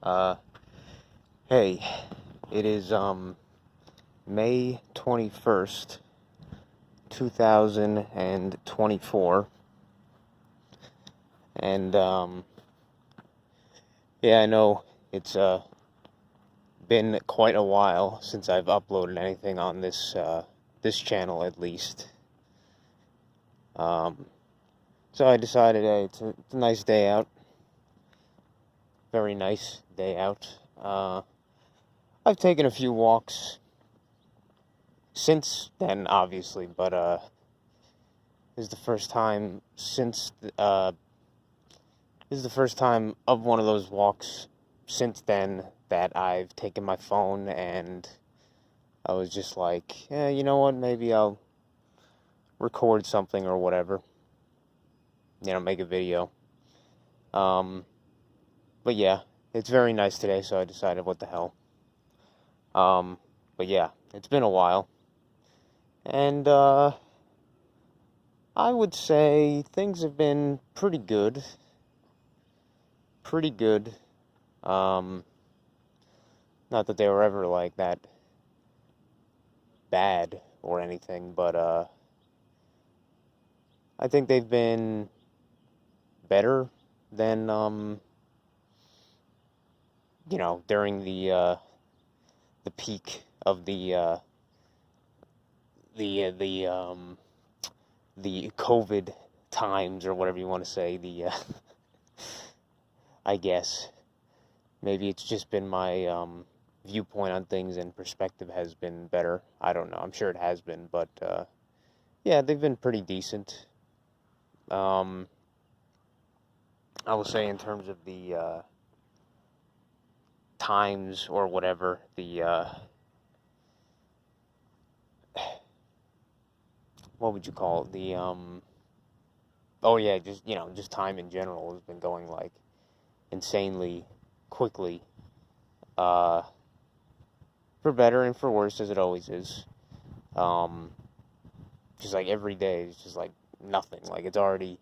Uh, hey, it is, May 21st, 2024, and, yeah, I know it's, been quite a while since I've uploaded anything on this channel, at least. Um, so I decided, hey, it's a nice day out, very nice day out. I've taken a few walks since then, obviously, but, this is the first time this is the first time of one of those walks since then that I've taken my phone and I was just like, yeah, you know what, maybe I'll record something or whatever. Make a video. Um, but yeah, it's very nice today, so I decided, what the hell. But yeah, it's been a while. And, I would say things have been pretty good. Pretty good. Um, Not that they were ever like that bad or anything, but I think they've been better than during the peak of the the COVID times, or whatever you want to say. I guess maybe it's just been my viewpoint on things and perspective has been better. I don't know. I'm sure it has been, but yeah, they've been pretty decent. Um, I will say, in terms of the times or whatever, the what would you call it? The oh yeah, just time in general has been going like insanely quickly. Uh, for better and for worse, as it always is. Um, just like every day is just like nothing. Like we're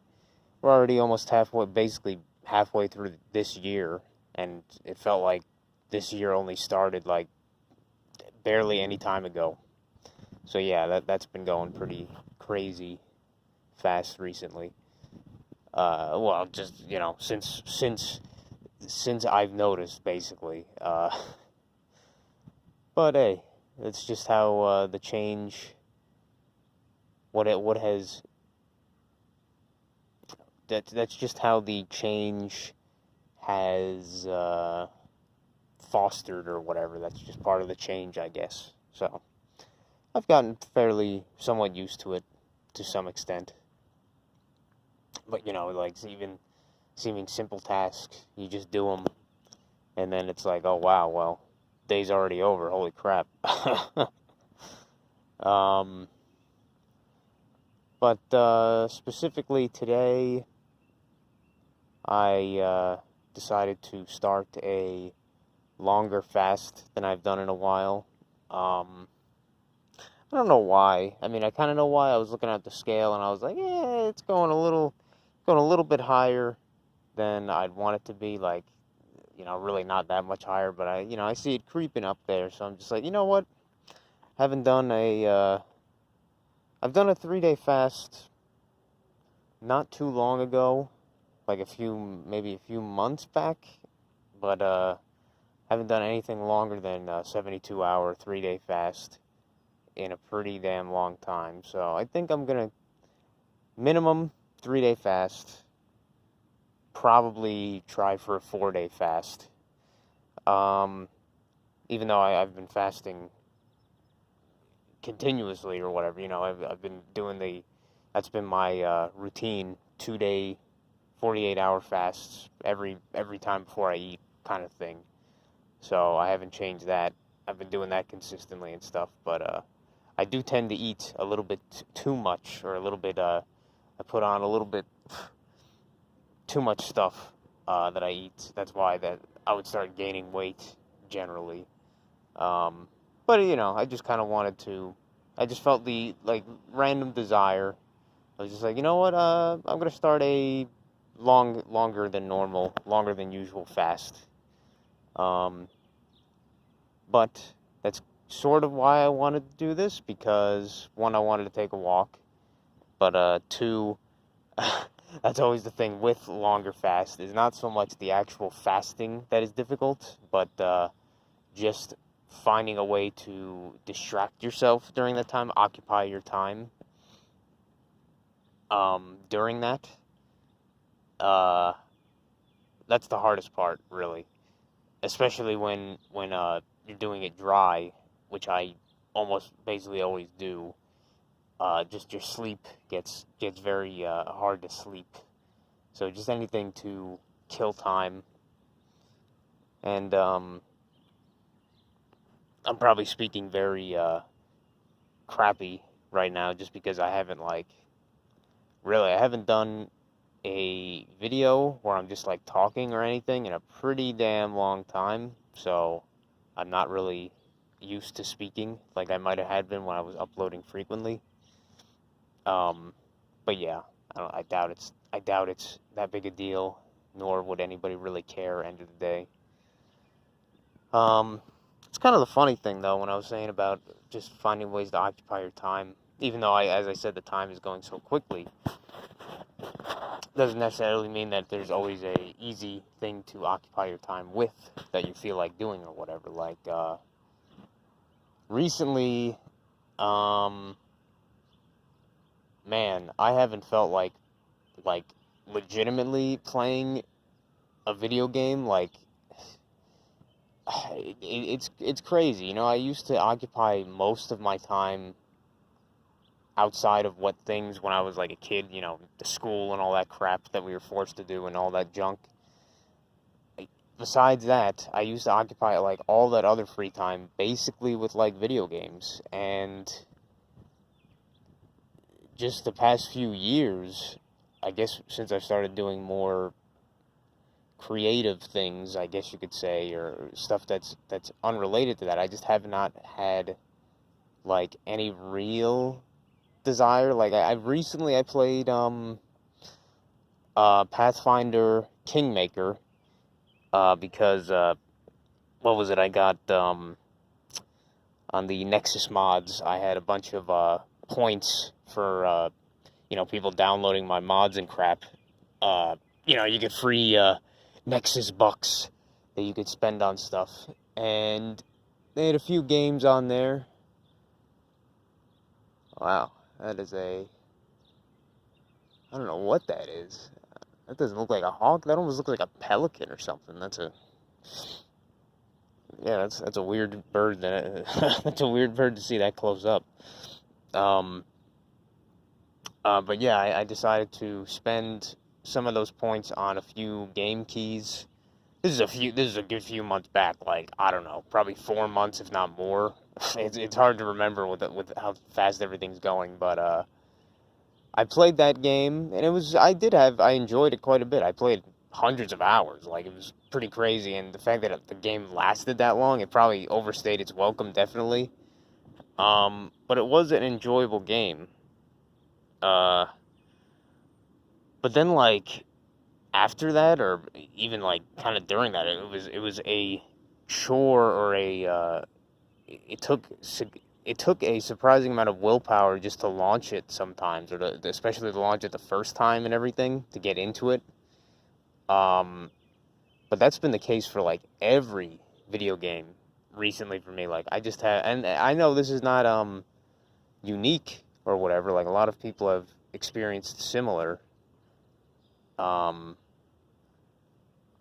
already almost basically halfway through this year, and it felt like this year only started like barely any time ago. So yeah, that's been going pretty crazy fast recently. Well, just since I've noticed, basically. But hey, it's just how the change, what has that's just how the change has fostered or whatever. That's just part of the change, I guess. So I've gotten fairly somewhat used to it to some extent. But like, even seeming simple tasks, you just do them, and then it's like, oh wow, well, day's already over. Holy crap. um, but specifically today, I decided to start a longer fast than I've done in a while. I don't know why. I mean, I kind of know why. I was looking at the scale and I was like, yeah, it's going a little bit higher than I'd want it to be. Like, really not that much higher, but I see it creeping up there. So I'm just like, you know what? Haven't done I've done a 3-day fast not too long ago, like maybe a few months back, but haven't done anything longer than 72-hour 3-day fast in a pretty damn long time. So I think I'm gonna minimum 3-day fast, probably try for a 4-day fast. Even though I've been fasting continuously or whatever, I've been doing that's been my routine, 2-day, 48-hour fasts every time before I eat, kind of thing. So I haven't changed that. I've been doing that consistently and stuff, but I do tend to eat a little bit too much, or a little bit, I put on a little bit too much stuff that I eat. That's why that I would start gaining weight generally. But I just kind of I just felt the like random desire. I was just like, you know what? I'm gonna start a longer than normal, longer than usual fast. Um, but that's sort of why I wanted to do this, because one, I wanted to take a walk, but two, that's always the thing with longer fasts, is not so much the actual fasting that is difficult, but just finding a way to distract yourself during that time, occupy your time during that. Uh, that's the hardest part, really, especially when you're doing it dry, which I almost basically always do. Just your sleep gets very hard to sleep. So just anything to kill time. And I'm probably speaking very crappy right now, just because I haven't I haven't done a video where I'm just like talking or anything in a pretty damn long time. So I'm not really used to speaking like I might have had been when I was uploading frequently. Um, but yeah, I doubt it's that big a deal, nor would anybody really care. End of the day. Um, it's kind of the funny thing though when I was saying about just finding ways to occupy your time, even though as I said, the time is going so quickly. Doesn't necessarily mean that there's always a easy thing to occupy your time with that you feel like doing or whatever. Like recently, um, man, I haven't felt like legitimately playing a video game. Like it's crazy. You know, I used to occupy most of my time outside of what things when I was like a kid, you know, the school and all that crap that we were forced to do and all that junk. Besides that, I used to occupy like all that other free time basically with like video games. And just the past few years, I guess since I started doing more creative things, I guess you could say, or stuff that's unrelated to that, I just have not had like any real desire. Like I recently I played Pathfinder Kingmaker because what was it? I got on the Nexus mods. I had a bunch of points for you know, people downloading my mods and crap. You know, you get free Nexus bucks that you could spend on stuff, and they had a few games on there. Wow, that is I don't know what that is. That doesn't look like a hawk. That almost looks like a pelican or something. That's a weird bird. That's a weird bird to see that close up. Um, but yeah, I decided to spend some of those points on a few game keys. This is a good few months back. Like, I don't know, probably 4 months, if not more. It's hard to remember with how fast everything's going. But I played that game, and I enjoyed it quite a bit. I played hundreds of hours. Like, it was pretty crazy, and the fact that the game lasted that long, it probably overstayed its welcome, definitely. But it was an enjoyable game. Uh, but then, like, after that, or even, like, kind of during that, it was a chore, or it took it took a surprising amount of willpower just to launch it sometimes, or especially to launch it the first time and everything, to get into it. Um, but that's been the case for like every video game recently for me. Like I just had, and I know this is not unique or whatever. Like a lot of people have experienced similar. Um,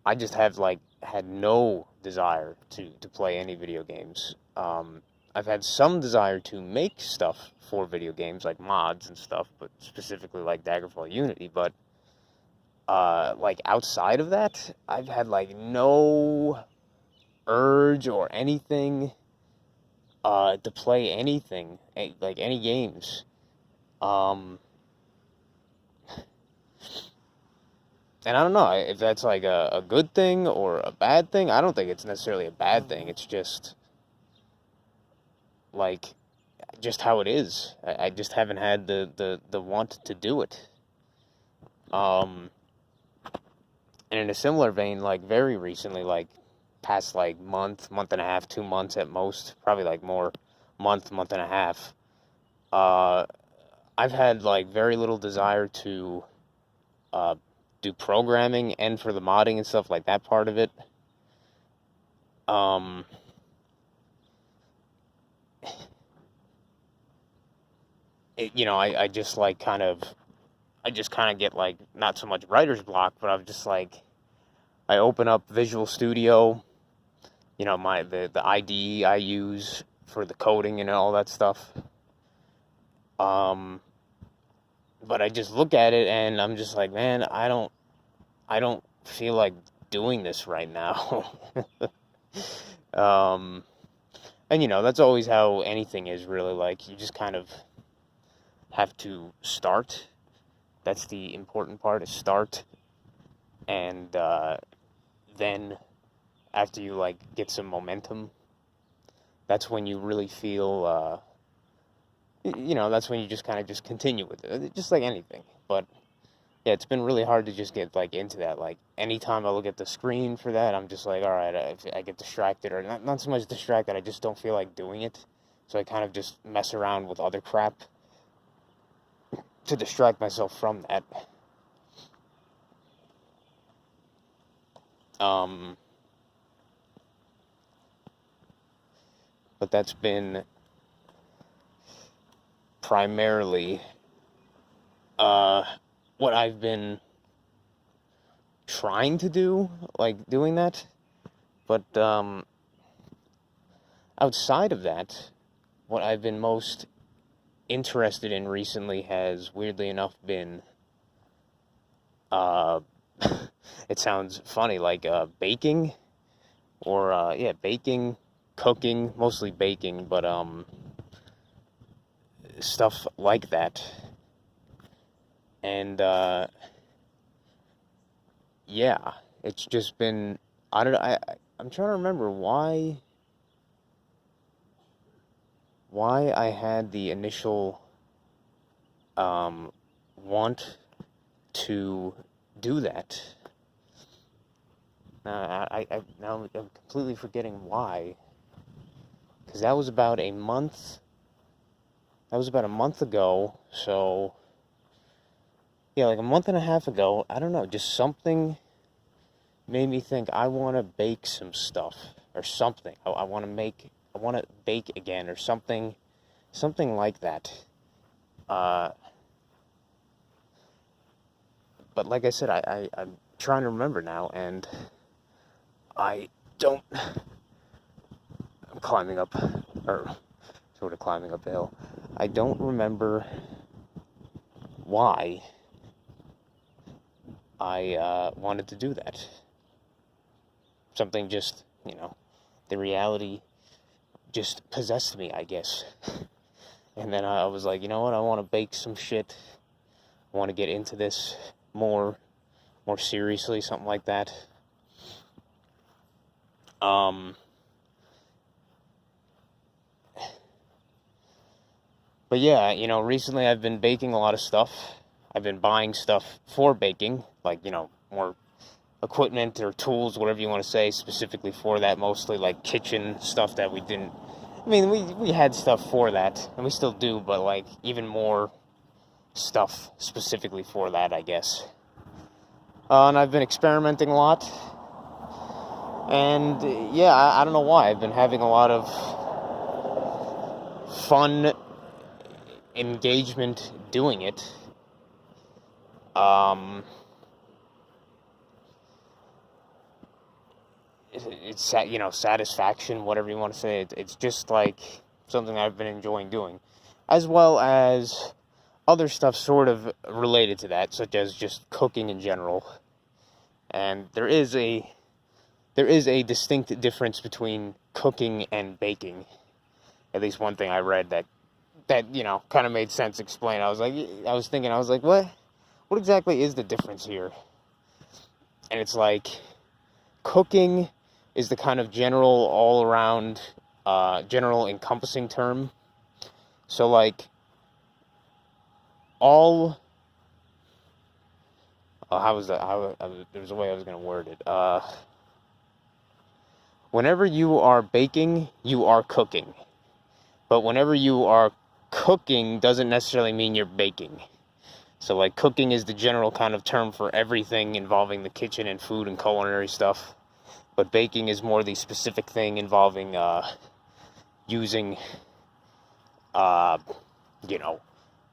I just have like had no desire to play any video games. I've had some desire to make stuff for video games, like mods and stuff, but specifically like Daggerfall Unity. But like outside of that, I've had like no urge or anything to play anything, like any games. Um, and I don't know if that's like a good thing or a bad thing. I don't think it's necessarily a bad thing. It's just like just how it is. I just haven't had the want to do it. And in a similar vein, like very recently, like past like month and a half, 2 months at most, probably like more, month and a half, uh, I've had like very little desire to uh, do programming and for the modding and stuff like that part of it. Um, I just like I just kind of get like not so much writer's block, but I'm just like I open up Visual Studio, the IDE I use for the coding and all that stuff. But I just look at it and I'm just like, man, I don't feel like doing this right now. um, and that's always how anything is really, like you just kind of have to start. That's the important part, is start. And then after you like get some momentum, that's when you really feel that's when you just kind of just continue with it, just like anything. But yeah, it's been really hard to just get like into that. Like anytime I look at the screen for that, I'm just like, all right, I get distracted, or not so much distracted, I just don't feel like doing it. So I kind of just mess around with other crap to distract myself from that. But that's been primarily what I've been trying to do, like doing that. But outside of that, what I've been most interested in recently has, weirdly enough, been it sounds funny, like baking, or baking, cooking, mostly baking, but stuff like that. And yeah, it's just been, I don't know, I'm trying to remember why I had the initial want to do that. Now I'm completely forgetting why, because that was about a month. That was about a month ago. So yeah, like a month and a half ago. I don't know, just something made me think I want to bake some stuff or something. I want to bake again or something like that. But like I said, I'm trying to remember now, and I don't. I'm climbing up, or sort of climbing up the hill. I don't remember why I wanted to do that. Something just, the reality just possessed me, I guess. And then I was like, you know what? I want to bake some shit. I want to get into this more seriously, something like that. But yeah, recently I've been baking a lot of stuff. I've been buying stuff for baking, like, more equipment or tools, whatever you want to say, specifically for that, mostly like kitchen stuff that we didn't. I mean, we had stuff for that, and we still do, but like even more stuff specifically for that, I guess. And I've been experimenting a lot, and yeah, I don't know why. I've been having a lot of fun engagement doing it. It's satisfaction, whatever you want to say. It's just like something I've been enjoying doing, as well as other stuff sort of related to that, such as just cooking in general. And there is a distinct difference between cooking and baking. At least one thing I read that kind of made sense explain. I was like, what exactly is the difference here? And it's like, cooking is the kind of general, all-around, general encompassing term. So like, how was that? There was a way I was going to word it. whenever you are baking, you are cooking. But whenever you are cooking doesn't necessarily mean you're baking. So, like, cooking is the general kind of term for everything involving the kitchen and food and culinary stuff. But baking is more the specific thing involving using, you know,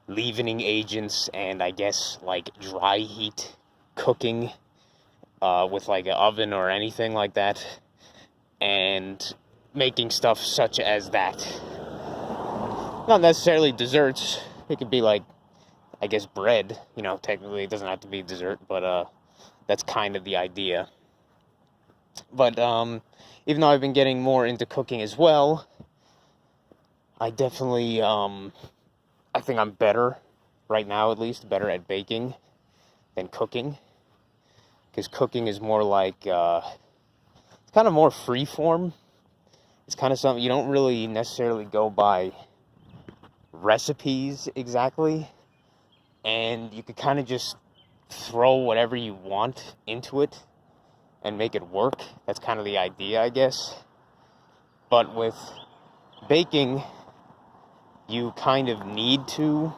leavening agents and, I guess, like, dry heat cooking with, like, an oven or anything like that. And making stuff such as that. Not necessarily desserts. It could be, like, I guess bread. You know, technically it doesn't have to be dessert, but that's kind of the idea. But even though I've been getting more into cooking as well, I definitely, I think I'm better, right now at least, better at baking than cooking. Because cooking is more like, it's kind of more free-form. It's kind of something, you don't really necessarily go by recipes exactly. And you could kind of just throw whatever you want into it and make it work. That's kind of the idea, I guess. But with baking, you kind of need to...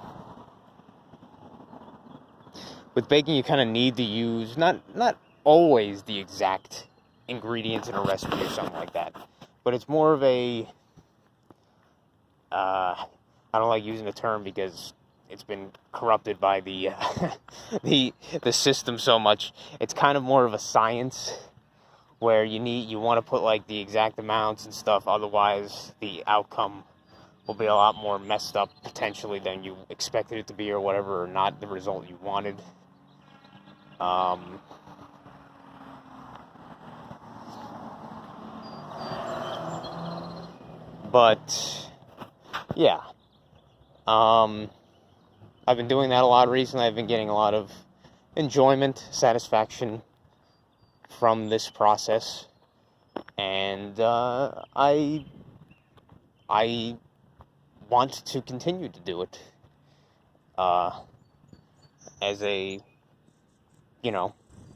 With baking, you kind of need to use, not always the exact ingredients in a recipe or something like that. But it's more of a... I don't like using the term because it's been corrupted by the the system so much. It's kind of more of a science where you want to put like the exact amounts and stuff, otherwise the outcome will be a lot more messed up potentially than you expected it to be, or whatever, or not the result you wanted. But yeah, I've been doing that a lot recently. I've been getting a lot of enjoyment, satisfaction from this process, and I want to continue to do it as a, you know,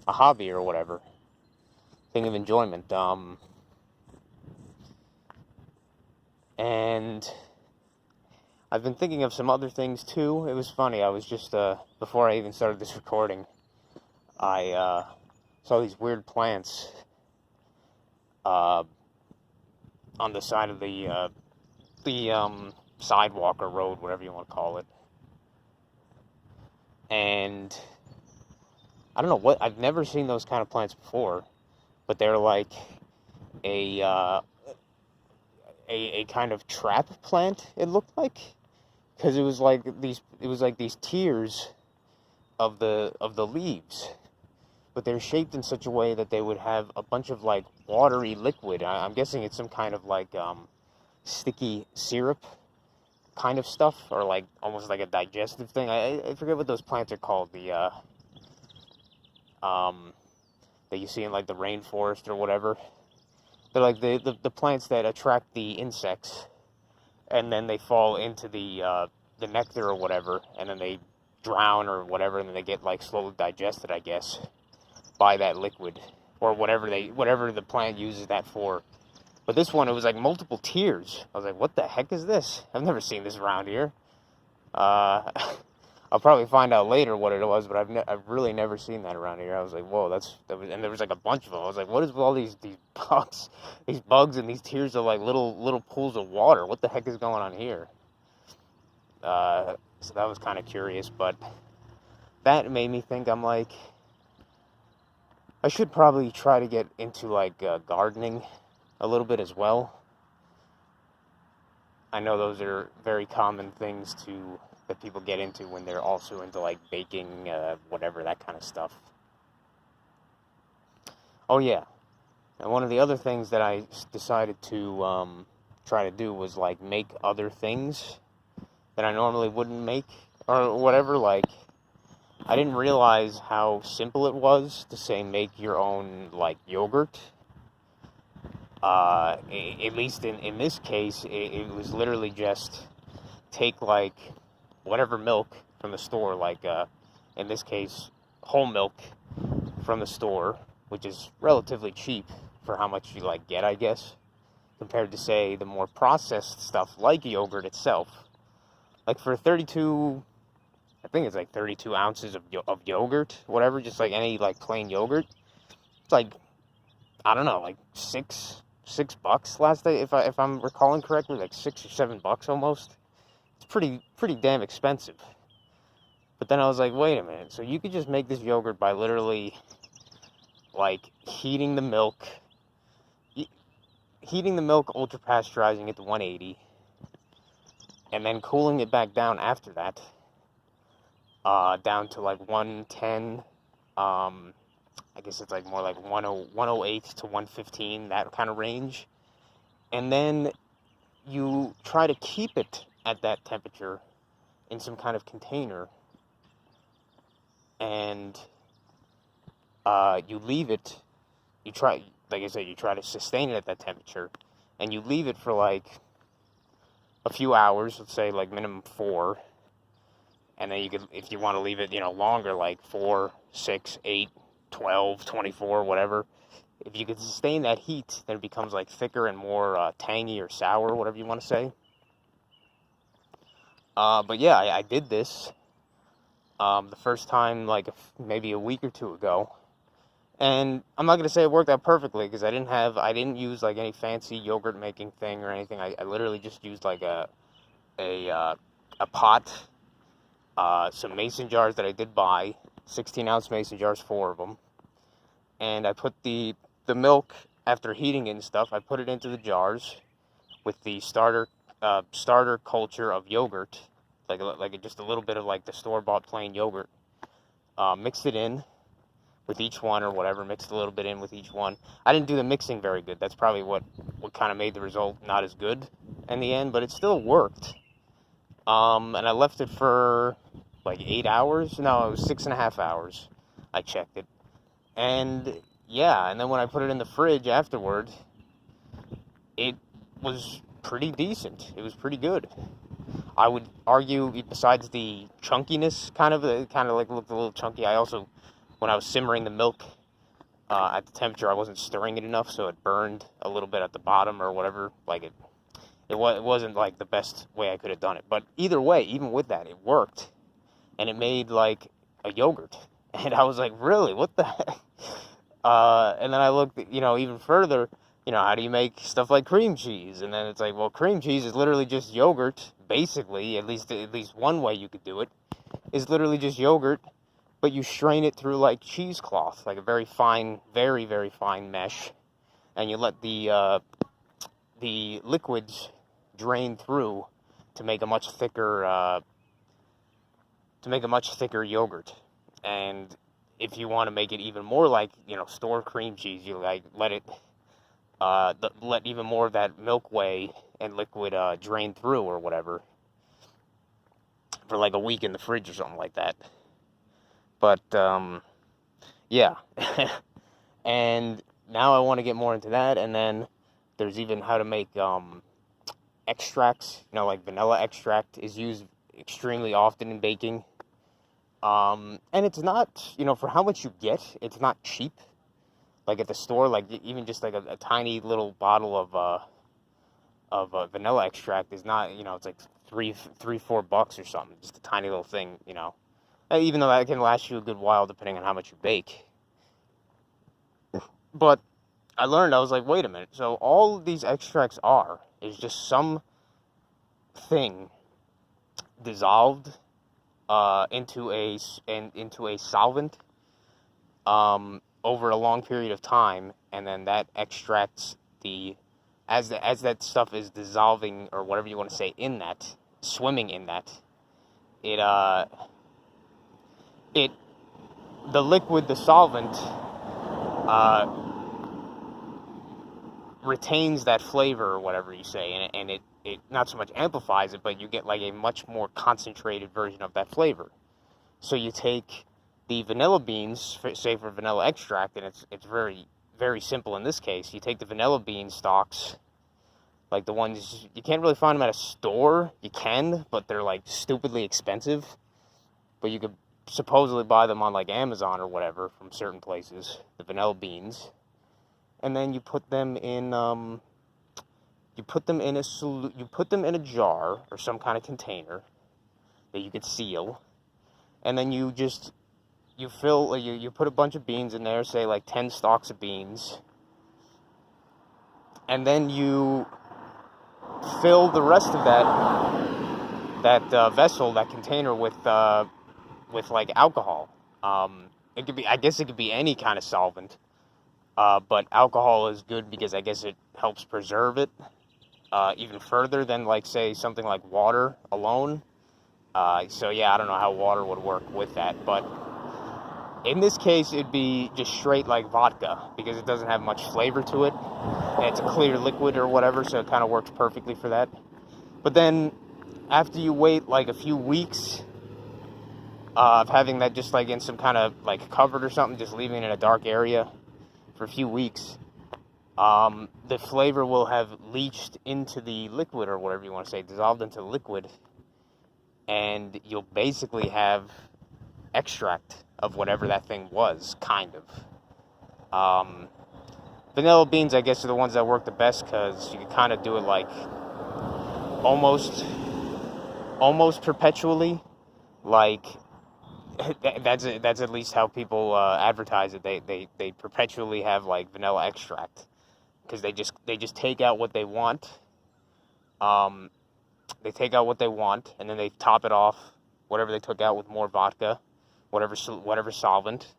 a hobby or whatever, thing of enjoyment. And I've been thinking of some other things too. It was funny, I was just, before I even started this recording, I saw these weird plants on the side of the sidewalk or road, whatever you want to call it. And I don't know what, I've never seen those kind of plants before, but they're like a kind of trap plant, it looked like, because it was like these tiers of the leaves, but they're shaped in such a way that they would have a bunch of like watery liquid. I'm guessing it's some kind of like sticky syrup kind of stuff, or like almost like a digestive thing. I forget what those plants are called. The that you see in like the rainforest or whatever. They're like the plants that attract the insects, and then they fall into the nectar or whatever, and then they drown or whatever, and then they get like slowly digested, I guess, by that liquid or whatever the plant uses that for. But this one, it was like multiple tiers. I was like, what the heck is this? I've never seen this around here. I'll probably find out later what it was, but I've really never seen that around here. I was like, whoa, and there was like a bunch of them. I was like, what is with all these bugs and these tiers of like little pools of water? What the heck is going on here? So that was kind of curious, but that made me think, I'm like, I should probably try to get into like gardening a little bit as well. I know those are very common things that people get into when they're also into like baking, whatever, that kind of stuff. Oh yeah, and one of the other things that I decided to try to do was like make other things that I normally wouldn't make or whatever. Like, I didn't realize how simple it was to say make your own like yogurt. At least in this case, it was literally just take like whatever milk from the store, like in this case whole milk from the store, which is relatively cheap for how much you, like, get, I guess, compared to, say, the more processed stuff like yogurt itself. Like, for 32, I think it's like 32 ounces of yogurt, whatever, just like any, like, plain yogurt. It's like, I don't know, like $6 last day, if I'm recalling correctly, like $6 or $7 almost. It's pretty damn expensive. But then I was like, wait a minute, so you could just make this yogurt by literally, like, heating the milk, ultra pasteurizing it to 180, and then cooling it back down after that, down to like 110, I guess it's like more like 108 to 115, that kind of range. And then you try to keep it at that temperature in some kind of container, and you leave it, like I said, you try to sustain it at that temperature, and you leave it for like a few hours, let's say like minimum 4, and then you could, if you want to leave it, longer, like 4, 6, 8, 12, 24, whatever. If you could sustain that heat, then it becomes like thicker and more tangy or sour, whatever you want to say. But yeah, I did this the first time, like maybe a week or two ago, and I'm not gonna say it worked out perfectly because I didn't use like any fancy yogurt making thing or anything. I literally just used like a pot, some mason jars that I did buy, 16-ounce mason jars, 4 of them, and I put the milk, after heating it and stuff, I put it into the jars with the starter culture of yogurt, like just a little bit of like the store-bought plain yogurt. Mixed it in with each one or whatever, mixed a little bit in with each one. I didn't do the mixing very good. That's probably what kind of made the result not as good in the end, but it still worked. And I left it for like 8 hours. No, it was 6.5 hours. I checked it. And yeah, and then when I put it in the fridge afterward, it was pretty decent. It was pretty good. I would argue, besides the chunkiness, kind of like looked a little chunky, I also, when I was simmering the milk at the temperature, I wasn't stirring it enough, so it burned a little bit at the bottom or whatever. Like it wasn't like the best way I could have done it. But either way, even with that, it worked, and it made like a yogurt. And I was like, really? What the heck? And then I looked, even further. How do you make stuff like cream cheese? And then it's like, well, cream cheese is literally just yogurt, basically. At least one way you could do it is literally just yogurt, but you strain it through like cheesecloth, like a very fine, very, very fine mesh, and you let the liquids drain through to make a much thicker yogurt. And if you want to make it even more like store cream cheese, you like let even more of that milk whey and liquid drain through or whatever for like a week in the fridge or something like that. But yeah. And now I want to get more into that. And then there's even how to make extracts. Like vanilla extract is used extremely often in baking. And it's not, for how much you get, it's not cheap. Like at the store, like even just like a tiny little bottle of vanilla extract is not, it's like $3-4 or something. Just a tiny little thing, Even though that can last you a good while depending on how much you bake. But I learned, I was like, wait a minute. So all these extracts is just some thing dissolved into a solvent over a long period of time, and then that extracts as that stuff is dissolving, or whatever you want to say, in that, swimming in that, the liquid, the solvent, retains that flavor or whatever you say, and it not so much amplifies it, but you get like a much more concentrated version of that flavor. So you take the vanilla beans, say for vanilla extract, and it's very, very simple in this case. You take the vanilla bean stalks, like the ones, you can't really find them at a store. You can, but they're like stupidly expensive. But you could supposedly buy them on like Amazon or whatever from certain places, the vanilla beans. and then you put them in you put them in a jar or some kind of container that you could seal, and then you put a bunch of beans in there, say like 10 stalks of beans, and then you fill the rest of that vessel, that container, with like alcohol. It could be, I guess it could be any kind of solvent, but alcohol is good because I guess it helps preserve it even further than, like, say, something like water alone. So yeah, I don't know how water would work with that, but in this case, it'd be just straight like vodka because it doesn't have much flavor to it, and it's a clear liquid or whatever, so it kind of works perfectly for that. But then, after you wait like a few weeks of having that just like in some kind of like cupboard or something, just leaving it in a dark area for a few weeks, the flavor will have leached into the liquid, or whatever you want to say, dissolved into the liquid, and you'll basically have extract of whatever that thing was, kind of. Vanilla beans, I guess, are the ones that work the best because you can kind of do it like almost perpetually. Like that's at least how people advertise it. They perpetually have like vanilla extract because they just take out what they want. They take out what they want, and then they top it off, whatever they took out, with more vodka, whatever solvent,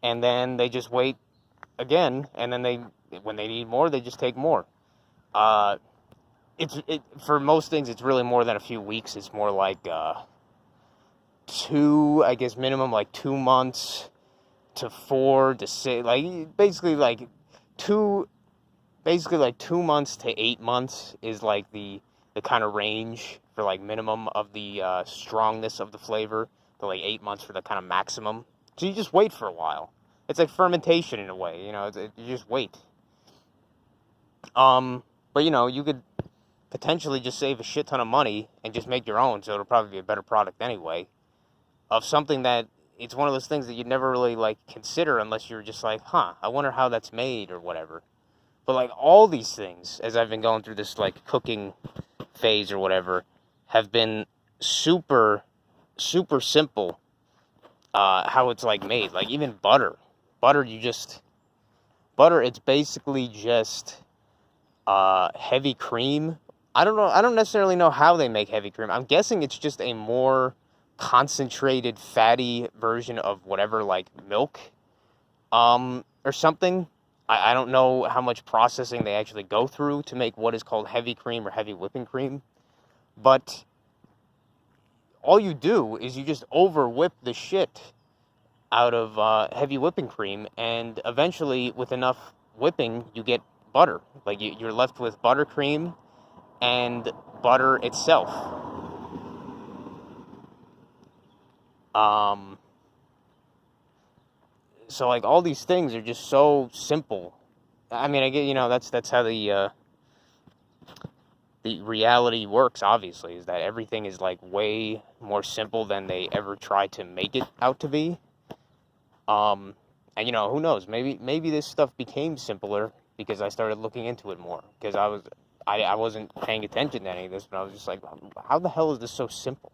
and then they just wait again, and then when they need more, they just take more. For most things, it's really more than a few weeks. It's more like I guess minimum like 2 months to 4 to 6, like basically like 2 months to 8 months is like the kind of range for like minimum of the strongness of the flavor, to like 8 months for the kind of maximum. So you just wait for a while. It's like fermentation in a way, you just wait. But you could potentially just save a shit ton of money and just make your own, so it'll probably be a better product anyway, of something that it's one of those things that you'd never really like consider unless you're just like, I wonder how that's made or whatever. But like all these things, as I've been going through this like cooking phase or whatever, have been super, super simple. How it's like made, like even butter, it's basically just heavy cream. I don't necessarily know how they make heavy cream. I'm guessing it's just a more concentrated, fatty version of whatever, like milk, or something. I don't know how much processing they actually go through to make what is called heavy cream or heavy whipping cream. But all you do is you just over whip the shit out of heavy whipping cream, and eventually, with enough whipping, you get butter. Like you're left with buttercream and butter itself. So like all these things are just so simple. I mean, I get, that's how the reality works, obviously, is that everything is like way more simple than they ever try to make it out to be. And who knows, maybe this stuff became simpler because I started looking into it more, because I wasn't paying attention to any of this, but I was just like, how the hell is this so simple?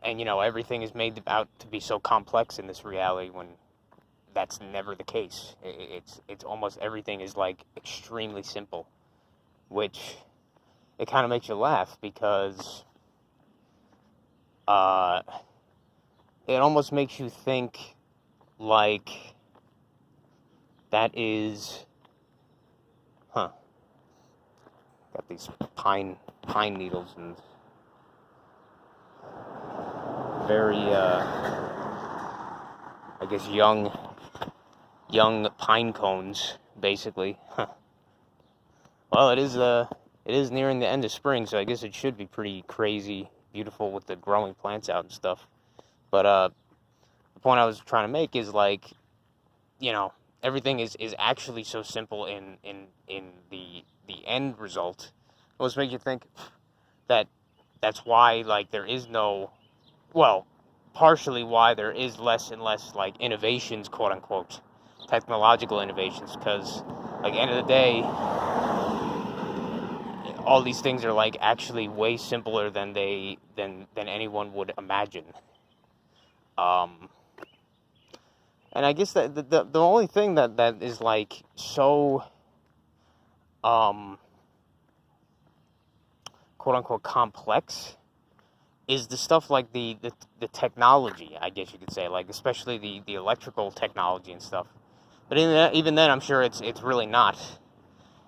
And everything is made out to be so complex in this reality, when that's never the case. It's almost everything is like extremely simple, which it kind of makes you laugh, because it almost makes you think like that is, got these pine needles and very, I guess, young pine cones, basically. Well, it is nearing the end of spring, so I guess it should be pretty crazy beautiful with the growing plants out and stuff. But the point I was trying to make is, like, everything is actually so simple in the end result. It almost makes you think that that's why, like, there is no, well, partially why there is less and less, like, innovations, quote unquote, technological innovations, because, like, end of the day, all these things are, like, actually way simpler than anyone would imagine. And I guess that the only thing that is, like, so quote unquote complex is the stuff like the technology, I guess you could say, like, especially the electrical technology and stuff. But even then, I'm sure it's really not,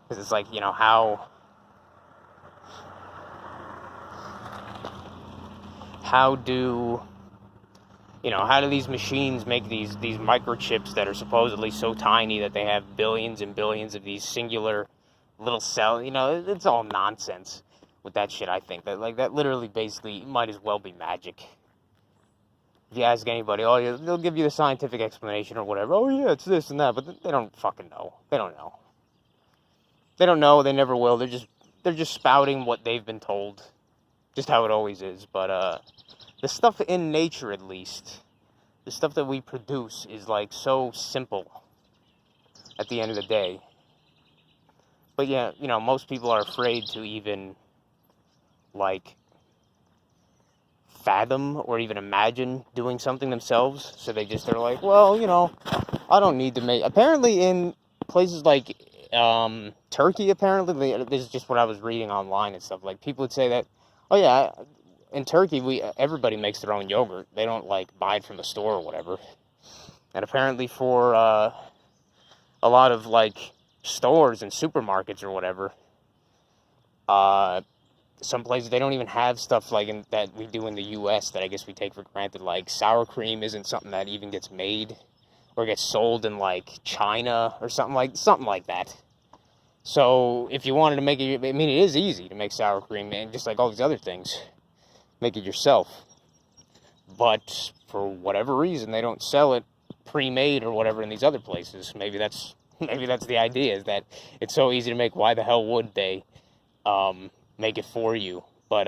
because it's like, you know, how do these machines make these microchips that are supposedly so tiny that they have billions and billions of these singular little cells? You know, it's all nonsense with that shit. I think that, like, that literally basically might as well be magic. If you ask anybody, oh yeah, they'll give you the scientific explanation or whatever. Oh yeah, it's this and that, but they don't fucking know. They don't know. They don't know. They never will. They're just spouting what they've been told, just how it always is. But the stuff in nature, at least, the stuff that we produce is, like, so simple at the end of the day. But yeah, you know, most people are afraid to even, like, fathom or even imagine doing something themselves. So they're like, well, you know, I don't need to make... Apparently in places like Turkey, apparently, this is just what I was reading online and stuff, like, people would say that, oh yeah, in Turkey, everybody makes their own yogurt. They don't, like, buy it from the store or whatever. And apparently for a lot of, like, stores and supermarkets or whatever, some places, they don't even have stuff like that we do in the U.S. that I guess we take for granted. Like, sour cream isn't something that even gets made or gets sold in, like, China or something like that. So if you wanted to make it, I mean, it is easy to make sour cream, and just like all these other things, make it yourself. But for whatever reason, they don't sell it pre-made or whatever in these other places. Maybe that's the idea, is that it's so easy to make. Why the hell would they make it for you? But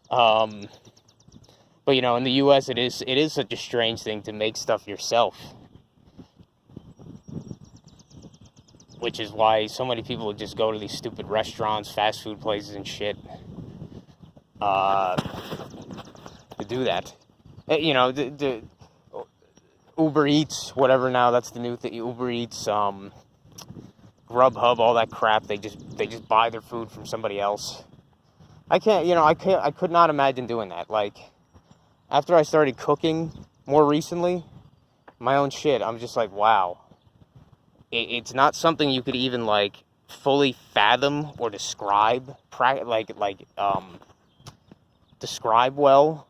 but you know, in the U.S. it is such a strange thing to make stuff yourself, which is why so many people would just go to these stupid restaurants, fast food places and shit, to do that. You know, the Uber Eats, whatever now, that's the new thing. Uber Eats, Grubhub, all that crap. They just buy their food from somebody else. I could not imagine doing that. Like, after I started cooking more recently, my own shit, I'm just like, wow. It's not something you could even, like, fully fathom or describe, describe well.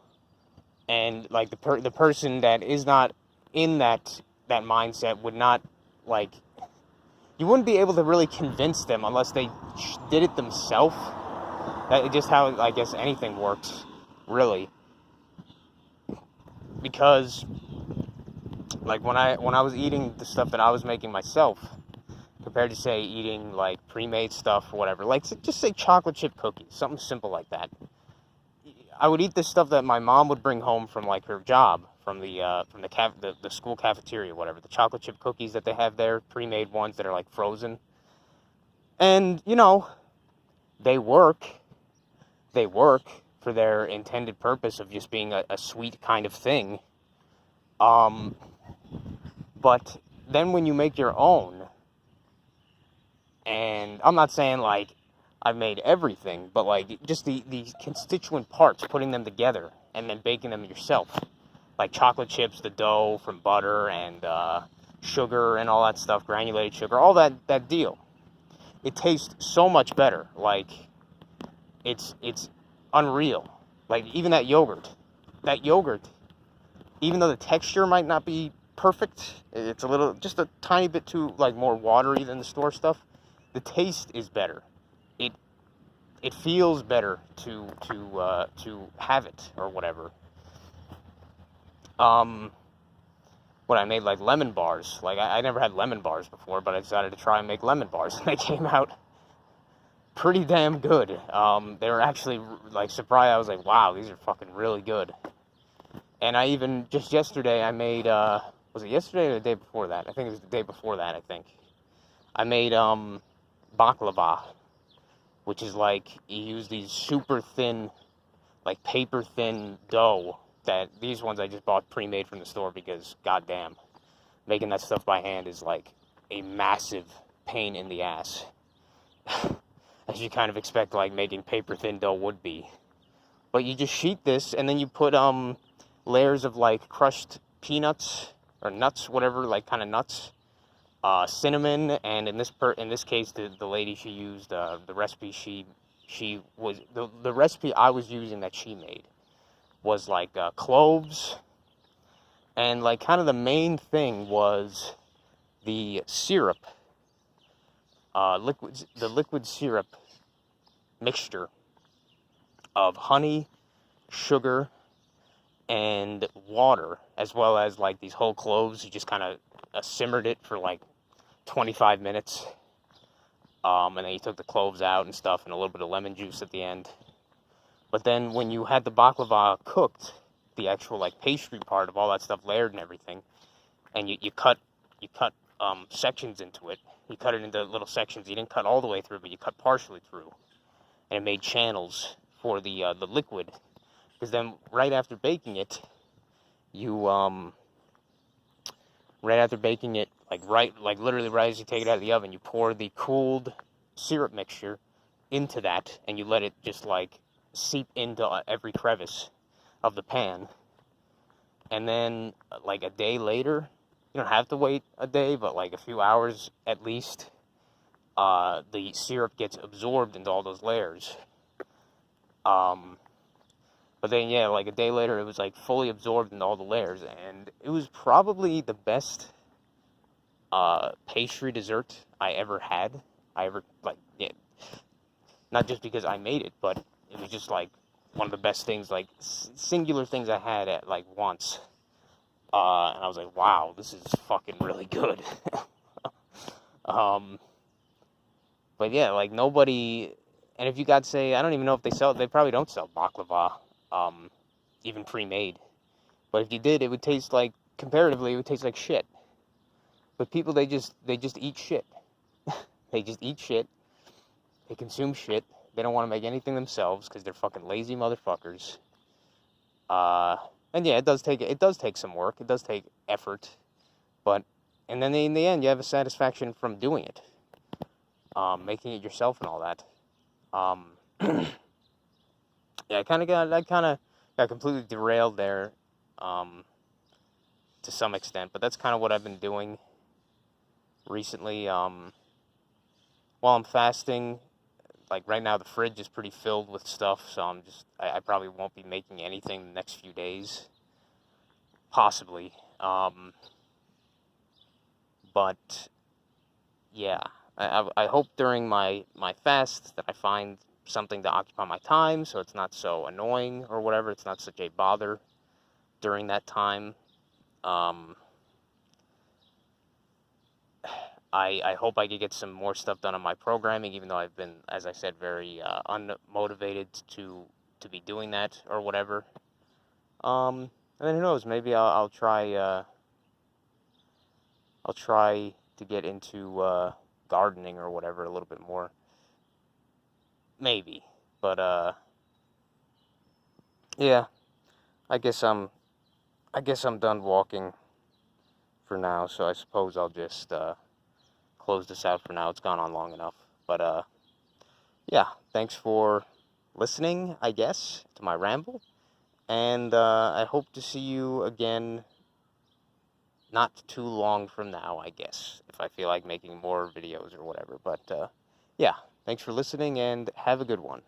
And, like, the person that is not in that mindset would not, like, you wouldn't be able to really convince them unless they did it themselves. That's just how, I guess, anything works, really. Because, like, when I was eating the stuff that I was making myself, compared to, say, eating, like, pre-made stuff or whatever, like, just say chocolate chip cookies, something simple like that. I would eat this stuff that my mom would bring home from, like, her job, from the school cafeteria, whatever, the chocolate chip cookies that they have there, pre-made ones that are, like, frozen. And, you know, they work for their intended purpose of just being a sweet kind of thing. But then when you make your own, and I'm not saying, like, I've made everything, but, like, just the constituent parts, putting them together and then baking them yourself. Like chocolate chips, the dough from butter and sugar and all that stuff, granulated sugar, all that deal. It tastes so much better. Like, it's unreal. Like, even that yogurt, even though the texture might not be perfect, it's just a tiny bit too, like, more watery than the store stuff. The taste is better. It feels better to have it or whatever. When I made, like, lemon bars, like, I never had lemon bars before, but I decided to try and make lemon bars, and they came out pretty damn good. They were actually, like, surprised. I was like, wow, these are fucking really good. And I even, just yesterday, I made, was it yesterday or the day before that? I think it was the day before that, I think. I made, baklava, which is like, you use these super thin, like paper thin dough, that, these ones I just bought pre-made from the store because, goddamn, making that stuff by hand is like a massive pain in the ass. As you kind of expect, like, making paper thin dough would be. But you just sheet this, and then you put, layers of, like, crushed peanuts, or nuts, whatever, like, kind of nuts, cinnamon, and in this case, the lady, she used, the recipe the recipe I was using that she made was, like, cloves, and, like, kind of the main thing was the syrup, the liquid syrup mixture of honey, sugar, and water, as well as like these whole cloves. You just kind of simmered it for like 25 minutes, and then you took the cloves out and stuff, and a little bit of lemon juice at the end. But then when you had the baklava cooked, the actual like pastry part of all that stuff layered and everything, and you cut sections into it. You cut it into little sections. You didn't cut all the way through, but you cut partially through, and it made channels for the liquid. Because then, right after baking it, like literally right as you take it out of the oven, you pour the cooled syrup mixture into that, and you let it just like seep into every crevice of the pan. And then, like a day later, you don't have to wait a day, but like a few hours at least, the syrup gets absorbed into all those layers. But then, yeah, like a day later, it was like fully absorbed into all the layers, and it was probably the best pastry dessert I ever had. Yeah, not just because I made it, but it was just like one of the best things, like singular things I had at like once. And I was like, wow, this is fucking really good. But yeah, like nobody, and if you got, say, I don't even know if they probably don't sell baklava, even pre-made. But if you did, it would taste like, comparatively, it would taste like shit. But people, they just eat shit. They just eat shit. They consume shit. They don't want to make anything themselves because they're fucking lazy motherfuckers. And yeah, it does take some work. It does take effort. But, and then in the end, you have a satisfaction from doing it. Making it yourself and all that. Yeah, I kind of got completely derailed there, to some extent, but that's kind of what I've been doing recently. While I'm fasting, like right now, the fridge is pretty filled with stuff, so I probably won't be making anything the next few days, possibly. But yeah, I hope during my fast that I find something to occupy my time, so it's not so annoying or whatever. It's not such a bother during that time. I hope I could get some more stuff done on my programming, even though I've been, as I said, very unmotivated to be doing that or whatever. And then who knows? Maybe I'll try to get into gardening or whatever a little bit more. Maybe, but yeah. I guess I'm done walking for now. So I suppose I'll just close this out for now. It's gone on long enough. But yeah, thanks for listening, I guess, to my ramble. And I hope to see you again not too long from now, I guess, if I feel like making more videos or whatever. But yeah, thanks for listening and have a good one.